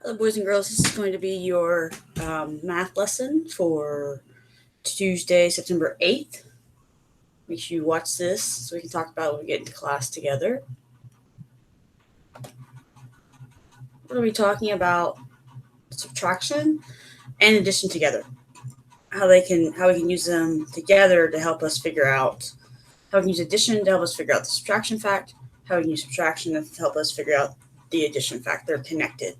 Hello, boys and girls. This is going to be your math lesson for Tuesday, September 8th. Make sure you watch this so we can talk about it when we get into class together. We're going to be talking about subtraction and addition together. How we can use them together to help us figure out how we can use addition to help us figure out the subtraction fact, how we can use subtraction to help us figure out the addition fact. They're connected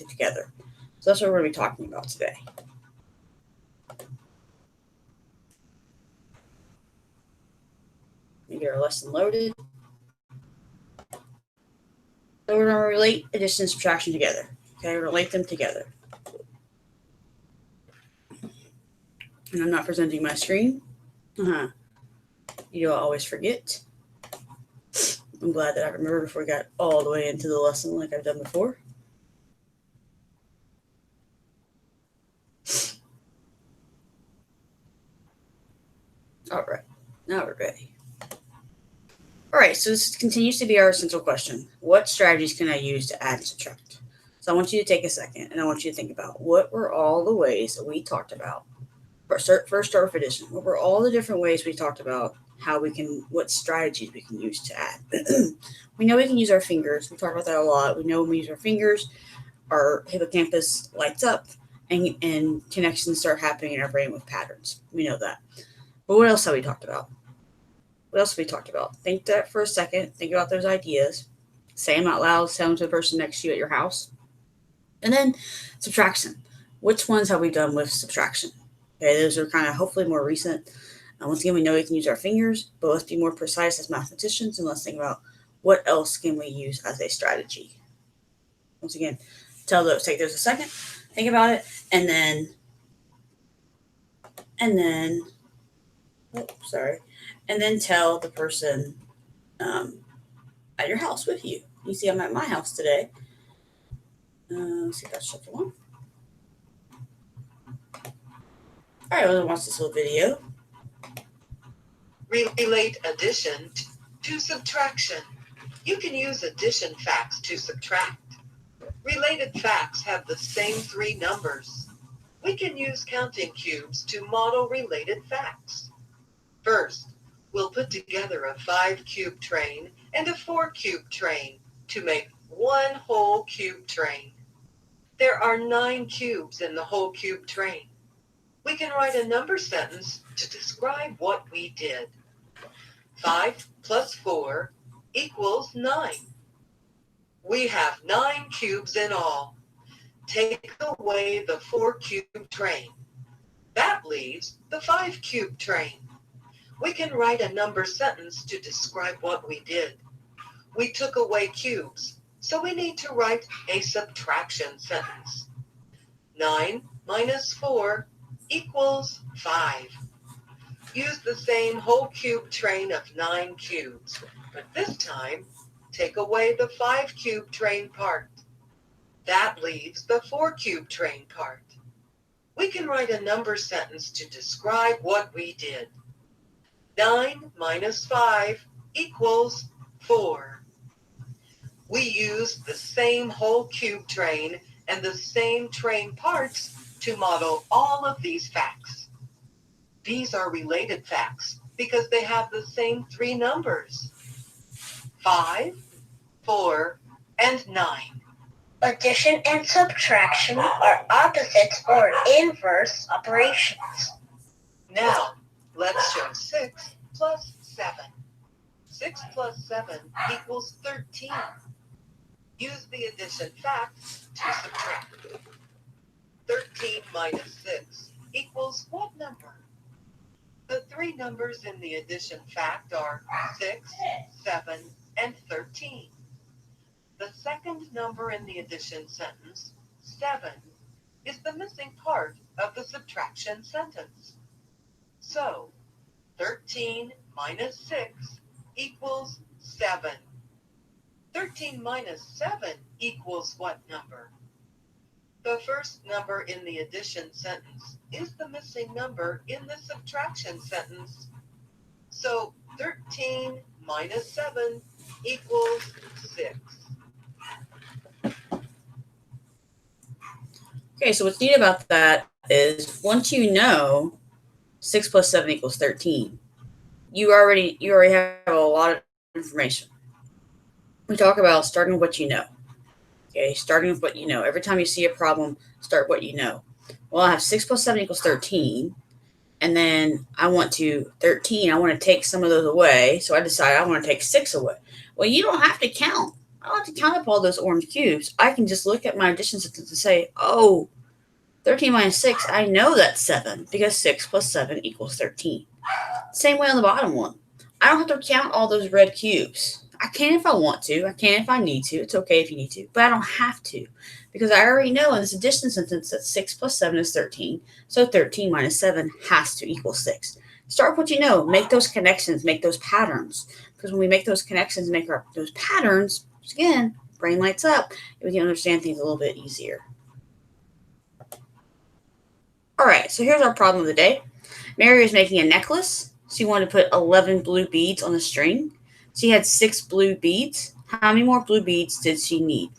together. So that's what we're going to be talking about today. Let me get our lesson loaded. So we're going to relate addition and subtraction together. Okay, relate them together. And I'm not presenting my screen. You'll always forget. I'm glad that I remembered before we got all the way into the lesson like I've done before. All right, now we're ready. All right, so this continues to be our central question. What strategies can I use to add and subtract? So I want you to take a second and I want you to think about what were all the ways that we talked about. First, start with addition. What were all the different ways we talked about what strategies we can use to add? We know we can use our fingers. We talk about that a lot. We know when we use our fingers, our hippocampus lights up and connections start happening in our brain with patterns. We know that. But what else have we talked about? Think that for a second. Think about those ideas. Say them out loud. Say them to the person next to you at your house. And then subtraction. Which ones have we done with subtraction? Okay, those are kind of hopefully more recent. Once again, we know we can use our fingers, but let's be more precise as mathematicians and let's think about what else can we use as a strategy. Once again, take those a second, think about it, and then tell the person at your house with you. You see, I'm at my house today. Let's see if that's shut on. All right, well, watch this little video. Relate addition to subtraction. You can use addition facts to subtract. Related facts have the same three numbers. We can use counting cubes to model related facts. First, we'll put together a 5-cube train and a 4-cube train to make one whole cube train. There are 9 cubes in the whole cube train. We can write a number sentence to describe what we did. 5 plus 4 equals 9. We have 9 cubes in all. Take away the 4-cube train. That leaves the 5-cube train. We can write a number sentence to describe what we did. We took away cubes, so we need to write a subtraction sentence. 9 minus 4 equals 5. Use the same whole cube train of 9 cubes, but this time, take away the 5-cube train part. That leaves the 4-cube train part. We can write a number sentence to describe what we did. 9 minus 5 equals 4. We use the same whole cube train and the same train parts to model all of these facts. These are related facts because they have the same three numbers: 5, 4, and 9. Addition and subtraction are opposites or inverse operations. Now, let's show 6 plus 7. 6 plus 7 equals 13. Use the addition fact to subtract. 13 minus 6 equals what number? The three numbers in the addition fact are 6, 7, and 13. The second number in the addition sentence, 7, is the missing part of the subtraction sentence. So, 13 minus 6 equals 7. 13 minus 7 equals what number? The first number in the addition sentence is the missing number in the subtraction sentence. So 13 minus 7 equals 6. Okay, so what's neat about that is once you know 6 plus 7 equals 13, you already have a lot of information. We talk about starting with what you know. Okay, starting with what you know. Every time you see a problem, start what you know. Well, I have 6 plus 7 equals 13, and then I want to take some of those away, so I decide I want to take 6 away. Well, you don't have to count. I don't have to count up all those orange cubes. I can just look at my addition sentence and say, oh, 13 minus 6, I know that's 7 because 6 plus 7 equals 13. Same way on the bottom one. I don't have to count all those red cubes. I can if I want to. I can if I need to. It's okay if you need to. But I don't have to because I already know in this addition sentence that 6 plus 7 is 13. So 13 minus 7 has to equal 6. Start with what you know. Make those connections. Make those patterns. Because when we make those connections, those patterns, again, brain lights up. We can understand things a little bit easier. All right, so here's our problem of the day. Mary is making a necklace. She wanted to put 11 blue beads on the string. She had 6 blue beads. How many more blue beads did she need?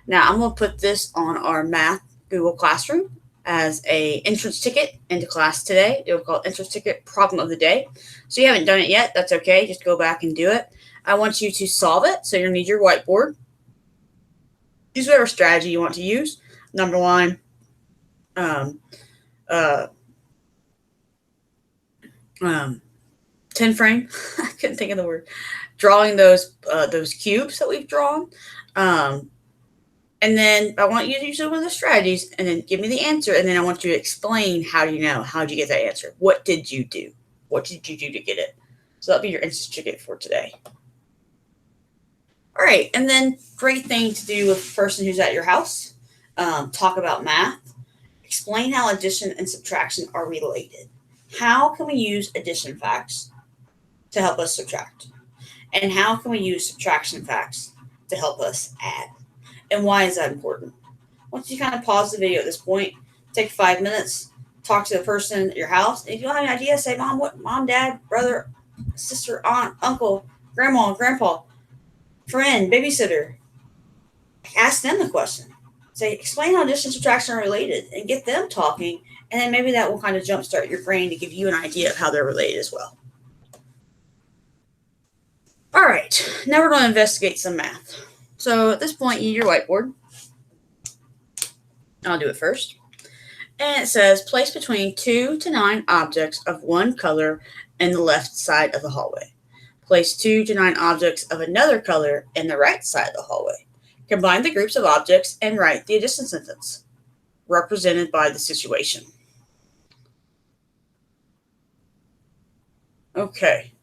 Now, I'm going to put this on our math Google Classroom as a entrance ticket into class today. It'll call entrance ticket problem of the day. So you haven't done it yet. That's okay. Just go back and do it. I want you to solve it. So you'll need your whiteboard. Use whatever strategy you want to use. Number 1, 10 frame. I couldn't think of the word. Drawing those cubes that we've drawn. And then I want you to use one of the strategies and then give me the answer. And then I want you to explain how do you know? How did you get that answer? What did you do? What did you do to get it? So that'll be your instant ticket for today. All right. And then great thing to do with a person who's at your house. Talk about math. Explain how addition and subtraction are related. How can we use addition facts to help us subtract? And how can we use subtraction facts to help us add? And why is that important? Once you kind of pause the video at this point, take 5 minutes, talk to the person at your house. If you don't have any idea, say, Mom, Dad, brother, sister, aunt, uncle, grandma, grandpa, friend, babysitter. Ask them the question. Say, explain how addition and subtraction are related and get them talking. And then maybe that will kind of jumpstart your brain to give you an idea of how they're related as well. All right, now we're going to investigate some math. So at this point, you need your whiteboard. I'll do it first. And it says, place between 2 to 9 objects of one color in the left side of the hallway. Place 2 to 9 objects of another color in the right side of the hallway. Combine the groups of objects and write the addition sentence, represented by the situation. Okay,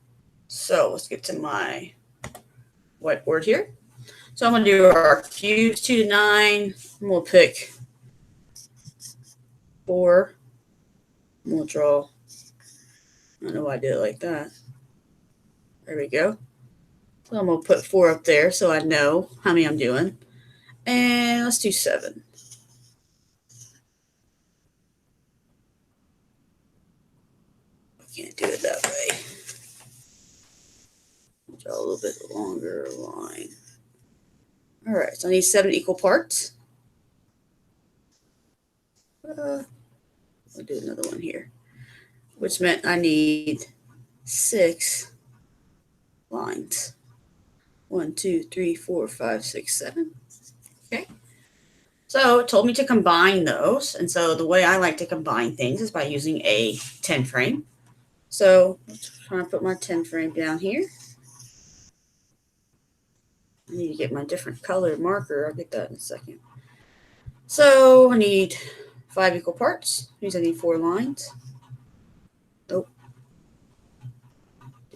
so let's get to my whiteboard here. So I'm going to do our cubes 2 to 9. And we'll pick 4. And we'll draw. I don't know why I did it like that. There we go. So I'm going to put 4 up there so I know how many I'm doing. And let's do 7. I can't do it that way. Draw a little bit longer line. All right, so I need 7 equal parts. I'll do another one here, which meant I need 6 lines. 1, 2, 3, 4, 5, 6, 7. Okay. So it told me to combine those. And so the way I like to combine things is by using a 10 frame. So let's try to put my 10 frame down here. I need to get my different color marker. I'll get that in a second. So I need 5 equal parts. Means I need 4 lines. Oh,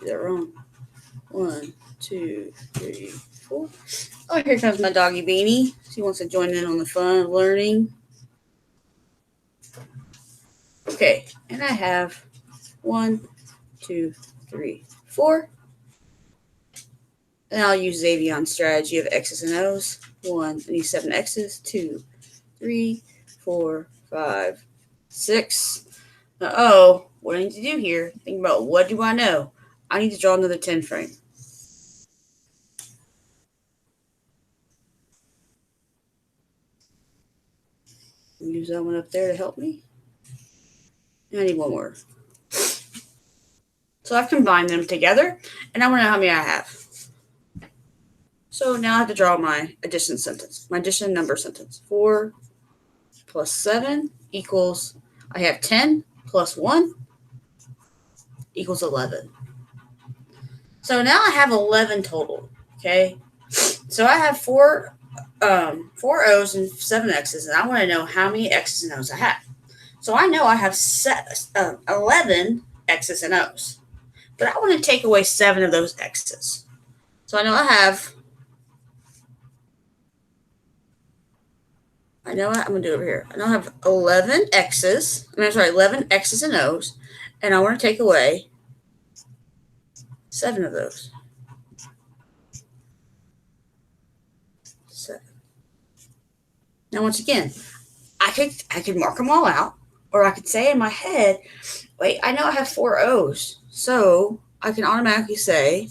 did that wrong. 1, 2, 3, 4. Oh, here comes my doggy Beanie. She wants to join in on the fun of learning. Okay, and I have 1, 2, 3, 4. And I'll use Xavion's strategy of X's and O's. 1, I need 7 X's. 2, 3, 4, 5, 6. Now, what I need to do here, think about what do I know? I need to draw another 10 frame. Use that one up there to help me. And I need one more. So I've combined them together, and I want to know how many I have. So now I have to draw my addition sentence, my addition number sentence. 4 plus 7 equals, I have 10 plus 1 equals 11. So now I have 11 total, okay? So I have four O's and 7 X's, and I want to know how many X's and O's I have. So I know I have 11 X's and O's, but I want to take away 7 of those X's. So I know what? I'm going to do it over here. I know I have 11 X's and O's, and I want to take away 7 of those. 7. Now, once again, I could mark them all out, or I could say in my head, wait, I know I have 4 O's, so I can automatically say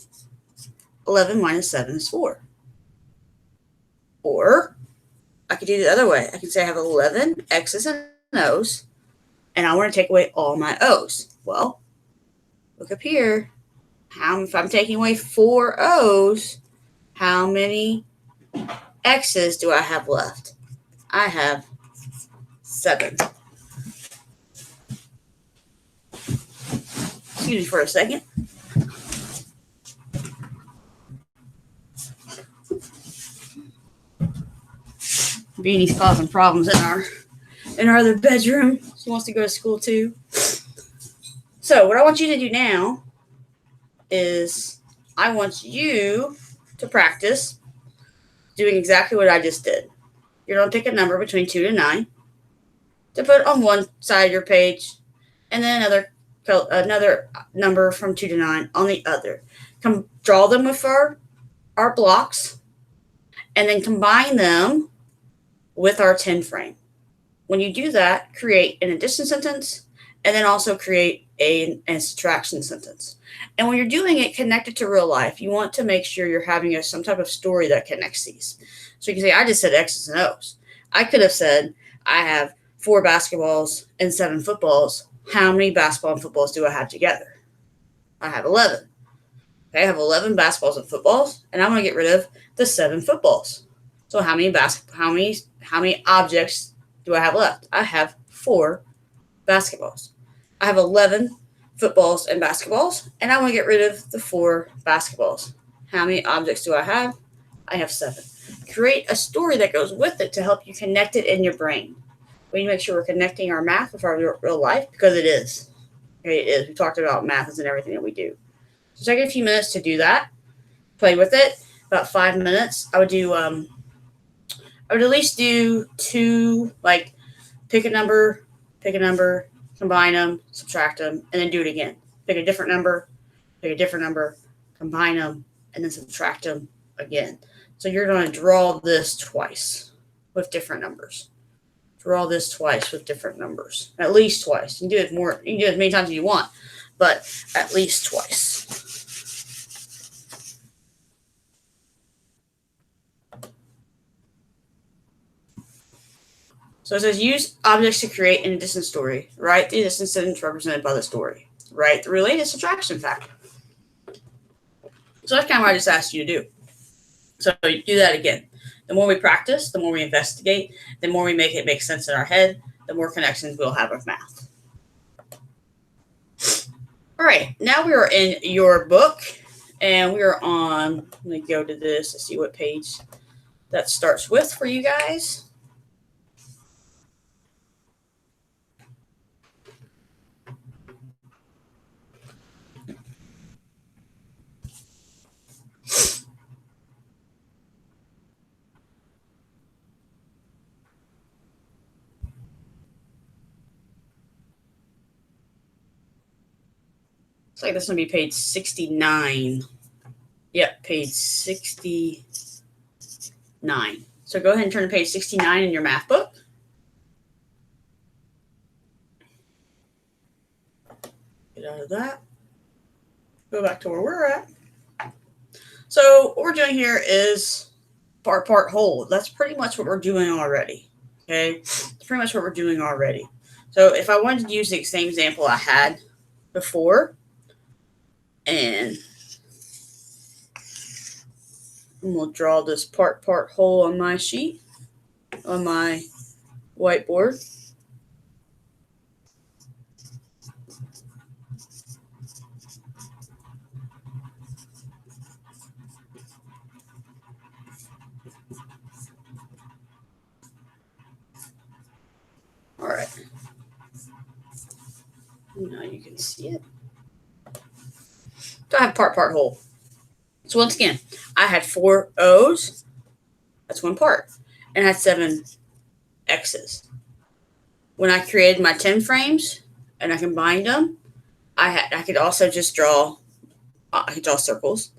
11 minus 7 is 4. Or I could do it the other way. I can say I have 11 X's and O's, and I want to take away all my O's. Well, look up here. If I'm taking away 4 O's, how many X's do I have left? I have 7. Excuse me for a second. Beanie's causing problems in our other bedroom. She wants to go to school too. So what I want you to do now is I want you to practice doing exactly what I just did. You're going to pick a number between 2 to 9 to put on one side of your page, and then another number from 2 to 9 on the other. Draw them with our blocks, and then combine them with our 10 frame. When you do that, create an addition sentence, and then also create a subtraction sentence. And when you're doing it connected to real life, you want to make sure you're having some type of story that connects these. So you can say, I just said X's and O's. I could have said, I have 4 basketballs and 7 footballs. How many basketball and footballs do I have together? I have 11. Okay, I have 11 basketballs and footballs, and I'm going to get rid of the 7 footballs. So how many objects do I have left? I have 4 basketballs. I have 11 footballs and basketballs, and I want to get rid of the 4 basketballs. How many objects do I have? I have 7. Create a story that goes with it to help you connect it in your brain. We need to make sure we're connecting our math with our real life, because it is. Okay, it is. We talked about math and everything that we do. So take a few minutes to do that. Play with it. About 5 minutes. I would at least do 2, like pick a number, combine them, subtract them, and then do it again. Pick a different number, combine them, and then subtract them again. So you're going to draw this twice with different numbers. Draw this twice with different numbers. At least twice. You can do it more. You can do it as many times as you want, but at least twice. So it says use objects to create an addition story. Write the addition sentence represented by the story. Write the related subtraction fact. So that's kind of what I just asked you to do. So you do that again. The more we practice, the more we investigate, the more we make it make sense in our head, the more connections we'll have with math. All right, now we are in your book, and we are on, let me go to this to see what page that starts with for you guys. Looks like this is going to be page 69. Yep, page 69. So go ahead and turn to page 69 in your math book. Get out of that. Go back to where we're at. So what we're doing here is part whole. That's pretty much what we're doing already. Okay, it's pretty much what we're doing already. So if I wanted to use the same example I had before, and we'll draw this part whole on my sheet, on my whiteboard. All right. Now you can see it. So I have part whole. So once again, I had 4 O's. That's one part. And I had 7 X's. When I created my 10 frames and I combined them, I could also just draw, I could draw circles.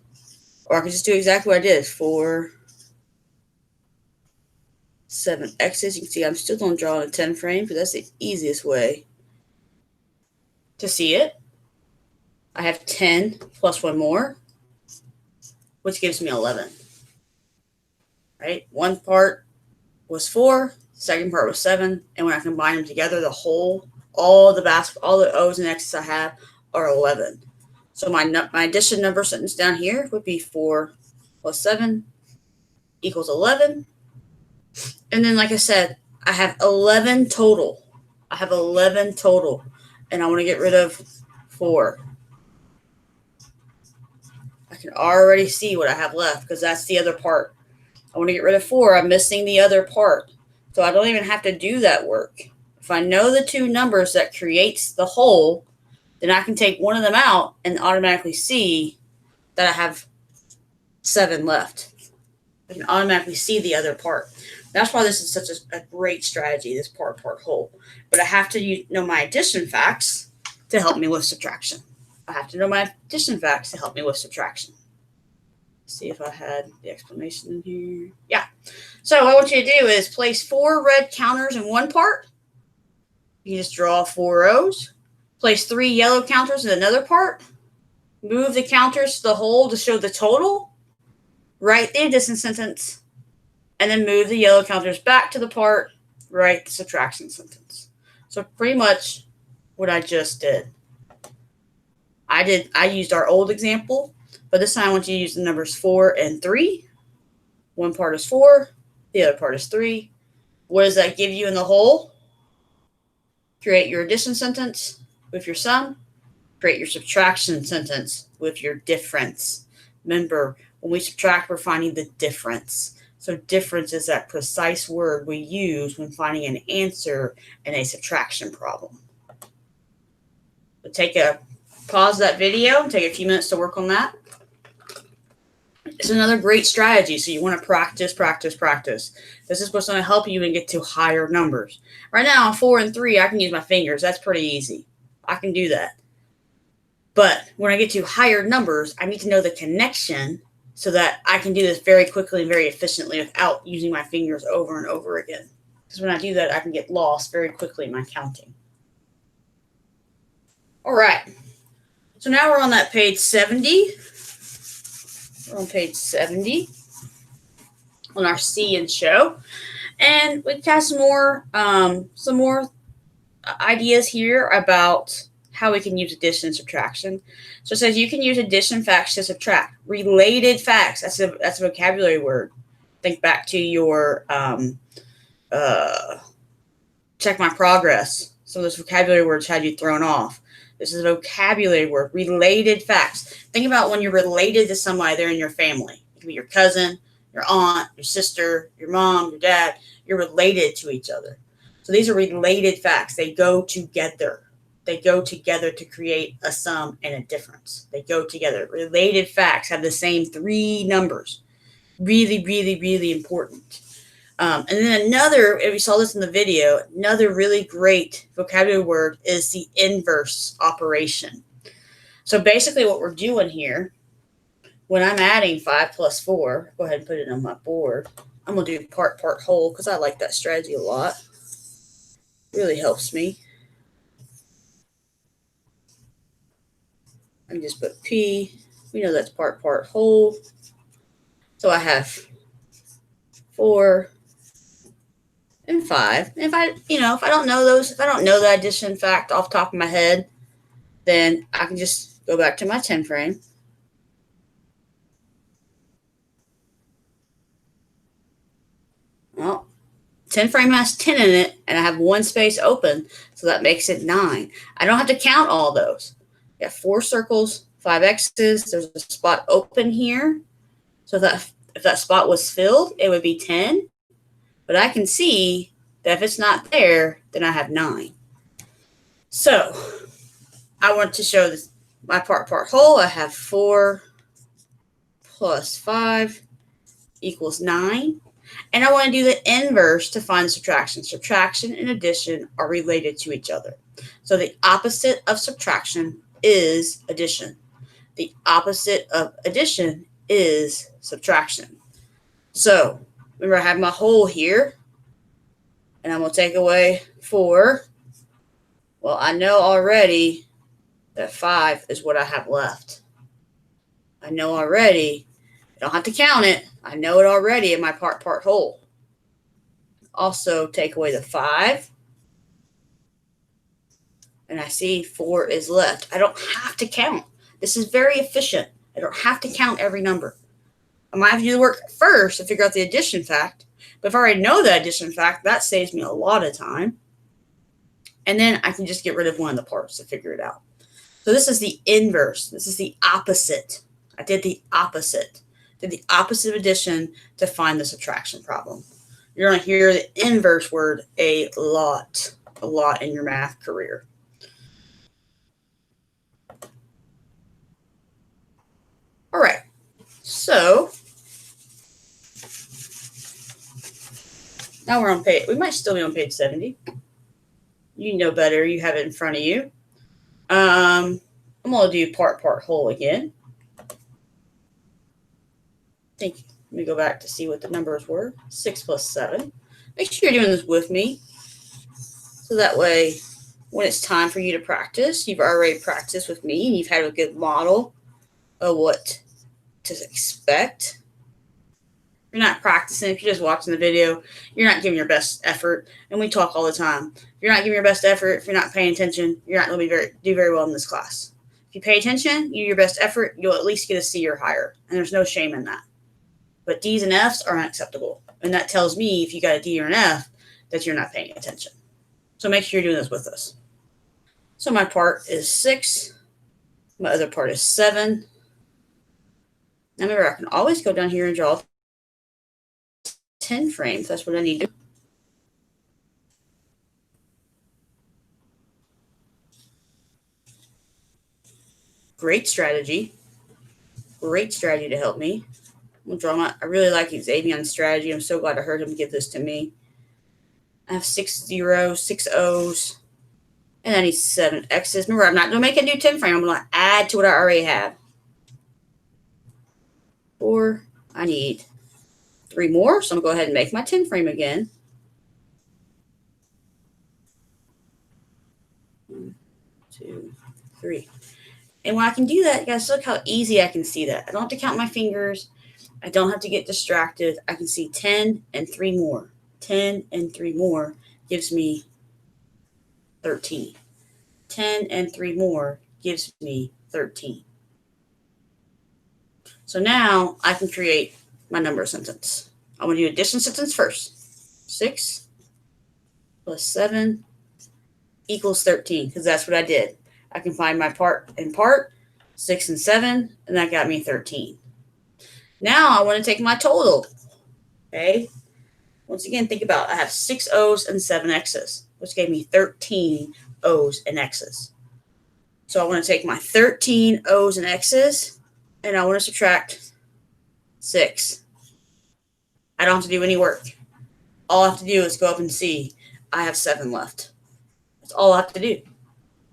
Or I could just do exactly what I did. 4, 7 X's. You can see I'm still going to draw a 10 frame because that's the easiest way to see it. I have 10 plus 1 more, which gives me 11. Right? One part was 4, second part was 7, and when I combine them together, all the O's and X's I have are 11. So my addition number sentence down here would be 4 plus 7 equals 11. And then, like I said, I have 11 total. I have 11 total, and I want to get rid of 4. I can already see what I have left because that's the other part. I want to get rid of 4. I'm missing the other part. So I don't even have to do that work. If I know the 2 numbers that creates the whole, then I can take one of them out and automatically see that I have 7 left. I can automatically see the other part. That's why this is such a great strategy, this part whole. But I have to know my addition facts to help me with subtraction. I have to know my addition facts to help me with subtraction. See if I had the explanation in here. Yeah. So what I want you to do is place 4 red counters in one part. You just draw 4 rows. Place 3 yellow counters in another part. Move the counters to the whole to show the total. Write the addition sentence. And then move the yellow counters back to the part. Write the subtraction sentence. So pretty much what I just did. I used our old example, but this time I want you to use the numbers 4 and 3. One part is 4, the other part is 3. What does that give you in the whole? Create your addition sentence with your sum. Create your subtraction sentence with your difference. Remember, when we subtract, we're finding the difference. So difference is that precise word we use when finding an answer in a subtraction problem. So pause that video and take a few minutes to work on that. It's another great strategy. So you want to practice. This is what's going to help you and get to higher numbers. Right now, on 4 and 3, I can use my fingers. That's pretty easy. I can do that. But when I get to higher numbers, I need to know the connection so that I can do this very quickly and very efficiently without using my fingers over and over again. Because when I do that, I can get lost very quickly in my counting. All right. So now we're on that page 70. We're on page 70 on our see and show. And we have some more ideas here about how we can use addition and subtraction. So it says you can use addition facts to subtract. Related facts, that's a vocabulary word. Think back to your check my progress. Some of those vocabulary words had you thrown off. This is a vocabulary word. Related facts. Think about when you're related to somebody, they're in your family. It can be your cousin, your aunt, your sister, your mom, your dad. You're related to each other. So these are related facts. They go together. They go together to create a sum and a difference. They go together. Related facts have the same 3 numbers. Really, really, really important. And then another, if you saw this in the video, another really great vocabulary word is the inverse operation. So basically what we're doing here, when I'm adding 5 plus 4, go ahead and put it on my board. I'm going to do part whole because I like that strategy a lot. Really helps me. I can just put P. We know that's part whole. So I have 4 and 5. And if I don't know those, if I don't know that addition fact off the top of my head, then I can just go back to my 10 frame. Well, 10 frame has 10 in it, and I have one space open, so that makes it 9. I don't have to count all those. I got 4 circles, 5 X's. There's a spot open here. So that if that spot was filled, it would be 10. But I can see that if it's not there, then I have 9. So I want to show this, my part whole. I have 4 plus 5 equals 9. And I want to do the inverse to find the subtraction. Subtraction and addition are related to each other. So the opposite of subtraction is addition. The opposite of addition is subtraction. So remember, I have my whole here, and I'm going to take away 4. Well, I know already that 5 is what I have left. I know already. I don't have to count it. I know it already in my part whole. Also take away the 5. And I see 4 is left. I don't have to count. This is very efficient. I don't have to count every number. I might have to do the work first to figure out the addition fact. But if I already know the addition fact, that saves me a lot of time. And then I can just get rid of one of the parts to figure it out. So this is the inverse. This is the opposite. I did the opposite. Did the opposite of addition to find the subtraction problem. You're going to hear the inverse word a lot in your math career. All right, so now we're on page, we might still be on page 70. You know better, you have it in front of you. I'm going to do part whole again. Let me go back to see what the numbers were. 6 plus 7. Make sure you're doing this with me. So that way, when it's time for you to practice, you've already practiced with me and you've had a good model of what to expect. If you're not practicing, if you're just watching the video, you're not giving your best effort. And we talk all the time. If you're not giving your best effort, if you're not paying attention, you're not going to do very well in this class. If you pay attention, you do your best effort, you'll at least get a C or higher. And there's no shame in that. But D's and F's are unacceptable. And that tells me if you got a D or an F that you're not paying attention. So make sure you're doing this with us. So my part is 6. My other part is 7. Now remember, I can always go down here and draw 10 frames. That's what I need to do. Great strategy. Great strategy to help me. I'm gonna draw I really like Xavion's strategy. I'm so glad I heard him give this to me. I have 6 zeros, 6 O's, and I need 7 X's. Remember, I'm not going to make a new 10 frame. I'm going to add to what I already have. 4. I need 3 more, so I'm going to go ahead and make my 10 frame again. 1, 2, 3. And when I can do that, you guys look how easy I can see that. I don't have to count my fingers. I don't have to get distracted. I can see 10 and 3 more. 10 and 3 more gives me 13. 10 and 3 more gives me 13. So now I can create my number sentence. I'm going to do addition sentence first. 6 plus 7 equals 13, because that's what I did. I can find my part and part, 6 and 7, and that got me 13. Now I want to take my total. Okay. Once again, think about it. I have 6 O's and 7 X's, which gave me 13 O's and X's. So I want to take my 13 O's and X's, and I want to subtract 6. I don't have to do any work. All I have to do is go up and see I have 7 left. That's all I have to do.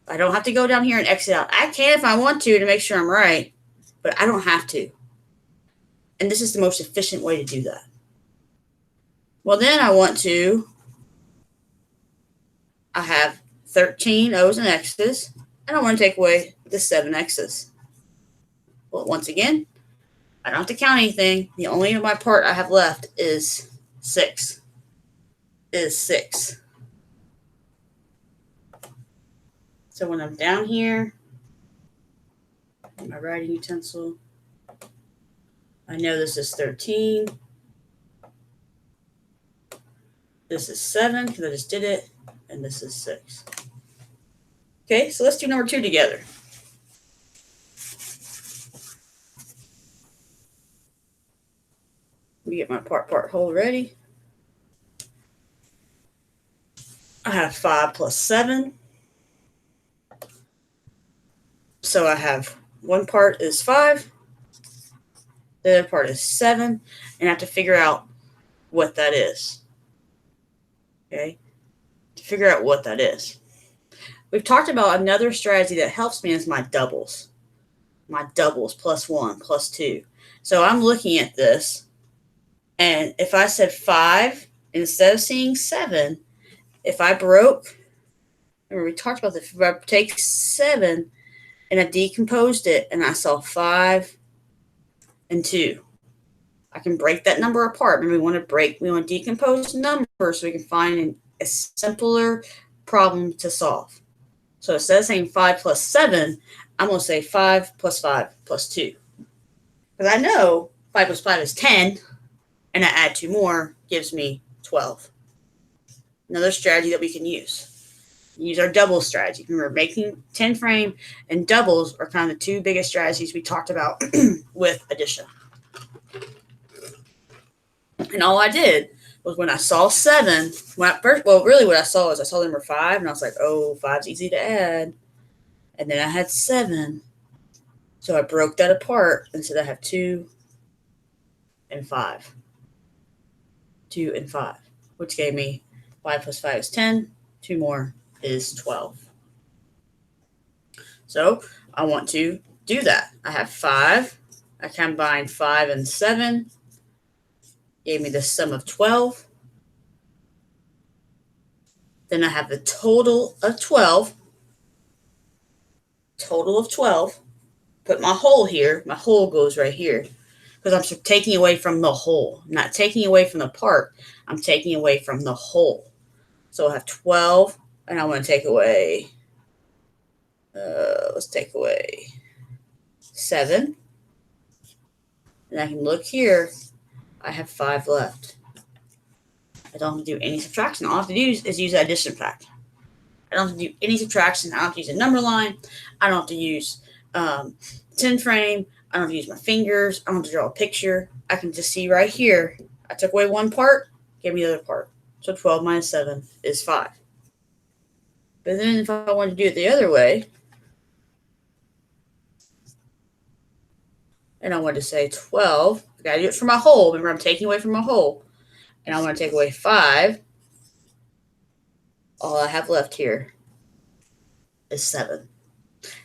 I don't have to go down here and X it out. I can if I want to make sure I'm right, but I don't have to. And this is the most efficient way to do that. Well, then I have 13 O's and X's, and I want to take away the 7 X's. Well, once again, I don't have to count anything. The only of my part I have left is 6. is 6. So when I'm down here, my writing utensil, I know this is 13. This is 7 because I just did it. And this is 6. Okay, so let's do number 2 together. Let me get my part whole ready. I have 5 plus 7. So I have one part is 5. The other part is 7. And I have to figure out what that is. Okay? To figure out what that is. We've talked about another strategy that helps me is my doubles. My doubles, +1, +2. So I'm looking at this. And if I said 5, instead of seeing 7, if I broke, remember we talked about this, if I take 7 and I decomposed it and I saw 5 and 2, I can break that number apart. Remember, we want to decompose numbers so we can find a simpler problem to solve. So instead of saying 5 plus 7, I'm going to say 5 plus 5 plus 2. Because I know 5 plus 5 is 10, and I add 2 more gives me 12. Another strategy that we can use. Use our double strategy. Remember, making 10 frame and doubles are kind of the 2 biggest strategies we talked about with addition. And all I did was when I saw 7, what I saw was I saw the number 5, and I was like, oh, 5's easy to add. And then I had 7. So I broke that apart and said I have 2 and 5. 2 and 5, which gave me 5 plus 5 is 10. 2 more is 12. So I want to do that. I have 5. I combined 5 and 7. Gave me the sum of 12. Then I have the total of 12. Total of 12. Put my whole here. My whole goes right here. Because I'm taking away from the whole. I'm not taking away from the part. I'm taking away from the whole. So I have 12. And I want to take away. Let's take away 7. And I can look here. I have 5 left. I don't have to do any subtraction. All I have to do is use the addition fact. I don't have to do any subtraction. I don't have to use a number line. I don't have to use 10 frame. I don't have to use my fingers. I don't have to draw a picture. I can just see right here. I took away one part, gave me the other part. So 12 minus 7 is 5. But then if I wanted to do it the other way, and I want to say 12, I got to do it for my whole. Remember, I'm taking away from my whole. And I want to take away 5. All I have left here is 7.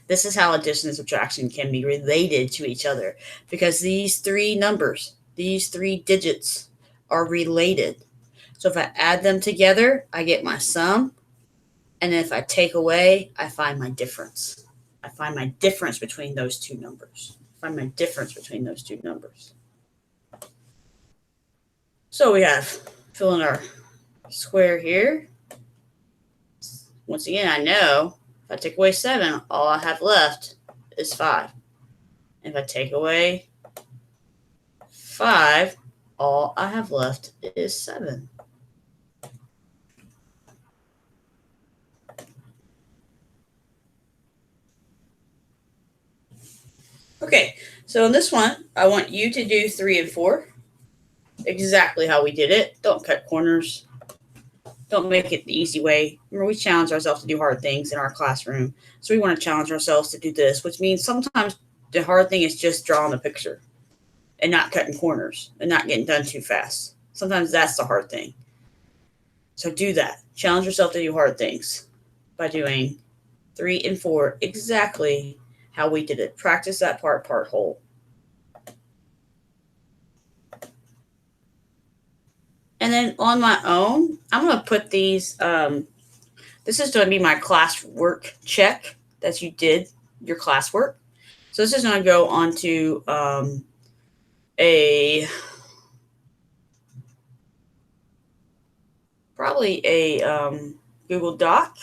This is how addition and subtraction can be related to each other. Because these 3 numbers, these 3 digits are related. So if I add them together, I get my sum. And if I take away, I find my difference. I find my difference between those 2 numbers. Find my difference between those 2 numbers. So we have fill in our square here. Once again, I know if I take away 7, all I have left is 5. If I take away 5, all I have left is 7. Okay, so in this one, I want you to do 3 and 4. Exactly how we did it. Don't cut corners. Don't make it the easy way. Remember, we challenge ourselves to do hard things in our classroom. So we want to challenge ourselves to do this, which means sometimes the hard thing is just drawing a picture and not cutting corners and not getting done too fast. Sometimes that's the hard thing. So do that. Challenge yourself to do hard things by doing 3 and 4 exactly how we did it. Practice that part whole. And then on my own, I'm going to put these, this is going to be my classwork check that you did your classwork. So this is going to go onto probably probably a Google Doc.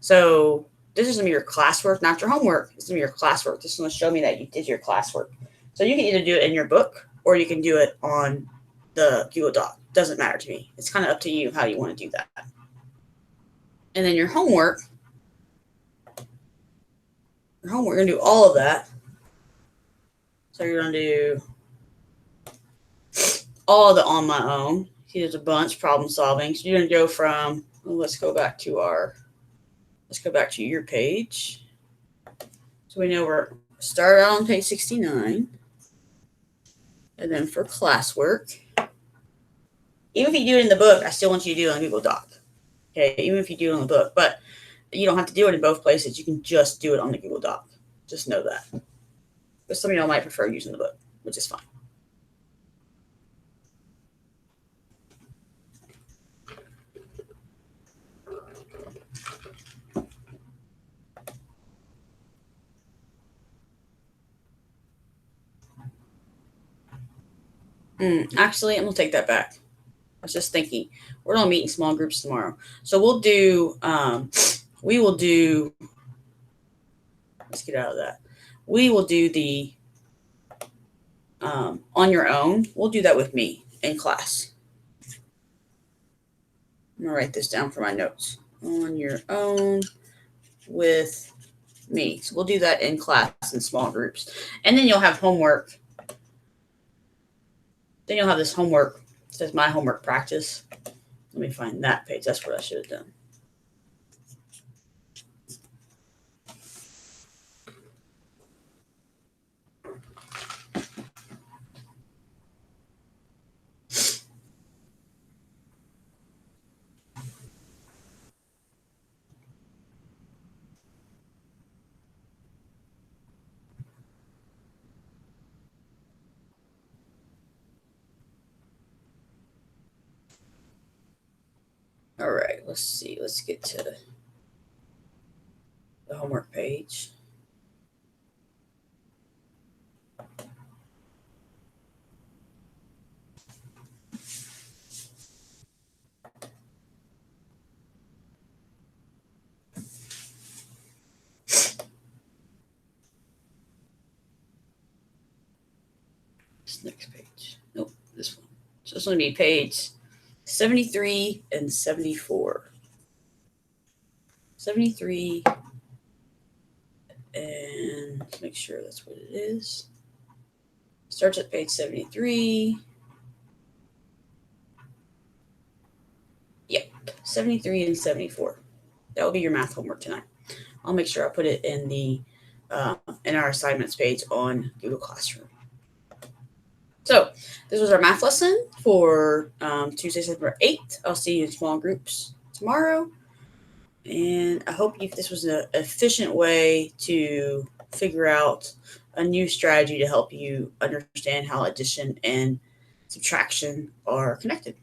So this is going to be your classwork, not your homework. This is going to be your classwork. This is going to show me that you did your classwork. So you can either do it in your book or you can do it on the Google Doc. Doesn't matter to me. It's kind of up to you how you want to do that. And then your homework, we're going to do all of that. So you're going to do all of the on my own. See, there's a bunch, problem solving. So you're going to go from, let's go back to your page. So we know we're start out on page 69. And then for classwork, even if you do it in the book, I still want you to do it on Google Doc. Okay, even if you do it on the book, but you don't have to do it in both places. You can just do it on the Google Doc. Just know that. But some of y'all might prefer using the book, which is fine. Actually, I'm going to take that back. I was just thinking, we're going to meet in small groups tomorrow. So we'll do, let's get out of that. We will do the, on your own. We'll do that with me in class. I'm going to write this down for my notes. On your own with me. So we'll do that in class in small groups. And then you'll have homework. Then you'll have this homework. It says my homework practice. Let me find that page. That's what I should have done. All right, let's see. Let's get to the homework page. This next page. Nope, this one. So it's going to be page 73 and 74. 73 and let's make sure that's what it is. Starts at page 73. Yep, 73 and 74. That will be your math homework tonight. I'll make sure I put it in the in our assignments page on Google Classroom. So this was our math lesson for Tuesday, September 8th. I'll see you in small groups tomorrow. And I hope this was an efficient way to figure out a new strategy to help you understand how addition and subtraction are connected.